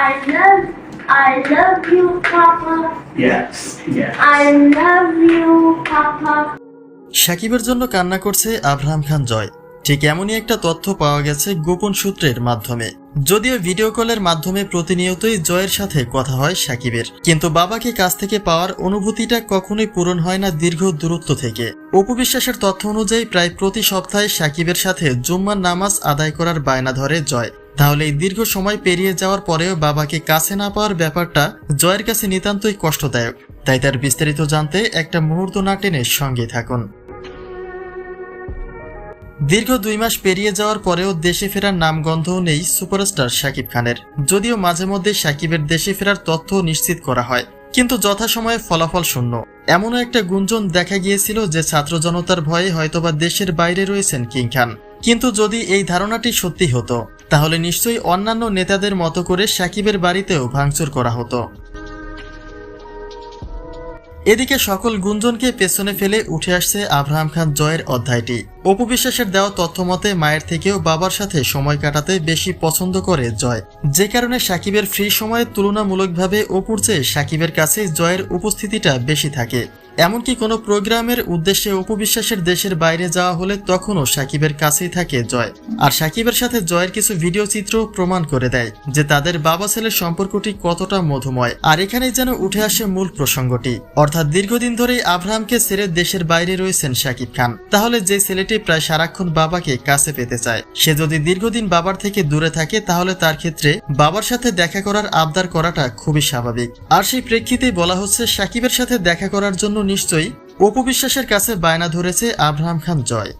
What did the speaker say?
I love you, Papa. Yes, yes. I love you, Papa. শাকিবের জন্য কান্না করছে Abraham খান জয়। ঠিক এমনই একটা তথ্য পাওয়া গেছে গোপন সূত্রের মাধ্যমে। যদিও ভিডিও কলের মাধ্যমে প্রতিনিয়তই জয়ের সাথে কথা হয় শাকিবের, কিন্তু বাবাকে কাছ থেকে পাওয়ার অনুভূতিটা কখনোই পূরণ হয় না দীর্ঘ দূরত্ব থেকে। অপু বিশ্বাসের তথ্য অনুযায়ী প্রায় প্রতি সপ্তাহে শাকিবের সাথে জুম্মার নামাজ আদায় করার বায়না ধরে জয়। তাহলে এই দীর্ঘ সময় পেরিয়ে যাওয়ার পরেও বাবাকে কাছে না পাওয়ার ব্যাপারটা জয়ের কাছে নিতান্তই কষ্টদায়ক। তাই তার বিস্তারিত জানতে একটা মুহূর্ত না টেনে সঙ্গে থাকুন। দীর্ঘ 2 মাস পেরিয়ে যাওয়ার পরেও দেশে ফেরার নামগন্ধও নেই সুপারস্টার শাকিব খানের। যদিও মাঝে মধ্যে শাকিবের দেশে ফেরার তথ্য নিশ্চিত করা হয়, কিন্তু যথাসময়ে ফলাফল শূন্য। এমনও একটা গুঞ্জন দেখা গিয়েছিল যে ছাত্র জনতার ভয়ে হয়তোবা দেশের বাইরে রয়েছেন কিং খান। কিন্তু যদি এই ধারণাটি সত্যি হতো, তাহলে নিশ্চয়ই অন্যান্য নেতাদের মতো করে শাকিবের বাড়িতেও ভাঙচুর করা হতো। এদিকে সকল গুঞ্জনকে পেছনে ফেলে উঠে আসছে আব্রাহাম খান জয়ের অধ্যায়টি। অপু বিশ্বাসের দেওয়া তথ্য মতে মায়ের থেকেও বাবার সাথে সময় কাটাতে বেশি পছন্দ করে জয়, যে কারণে শাকিবের ফ্রি সময়ে তুলনামূলকভাবে অপুর চেয়ে শাকিবের কাছে জয়ের উপস্থিতিটা বেশি থাকে। এমনকি কোনো প্রোগ্রামের উদ্দেশ্যে অপু বিশ্বাসের দেশের বাইরে যাওয়া হলে তখনও শাকিবের কাছেই থাকে জয়। আর শাকিবের সাথে জয়ের কিছু ভিডিও চিত্র প্রমাণ করে দেয় যে তাদের বাবা ছেলের সম্পর্কটি কতটা মধুময়। আর এখানেই যেন উঠে আসে মূল প্রসঙ্গটি, অর্থাৎ দীর্ঘদিন ধরেই আব্রাহামকে ছেড়ে দেশের বাইরে রয়েছেন শাকিব খান। তাহলে যে ছেলেটি প্রায় সারাক্ষণ বাবাকে কাছে পেতে চায়, সে যদি দীর্ঘদিন বাবার থেকে দূরে থাকে, তাহলে তার ক্ষেত্রে বাবার সাথে দেখা করার আবদার করাটা খুবই স্বাভাবিক। আর সেই প্রেক্ষিতেই বলা হচ্ছে শাকিবের সাথে দেখা করার জন্য নিশ্চয়ই অপু বিশ্বাসের কাছে বায়না ধরেছে আব্রাহাম খান জয়।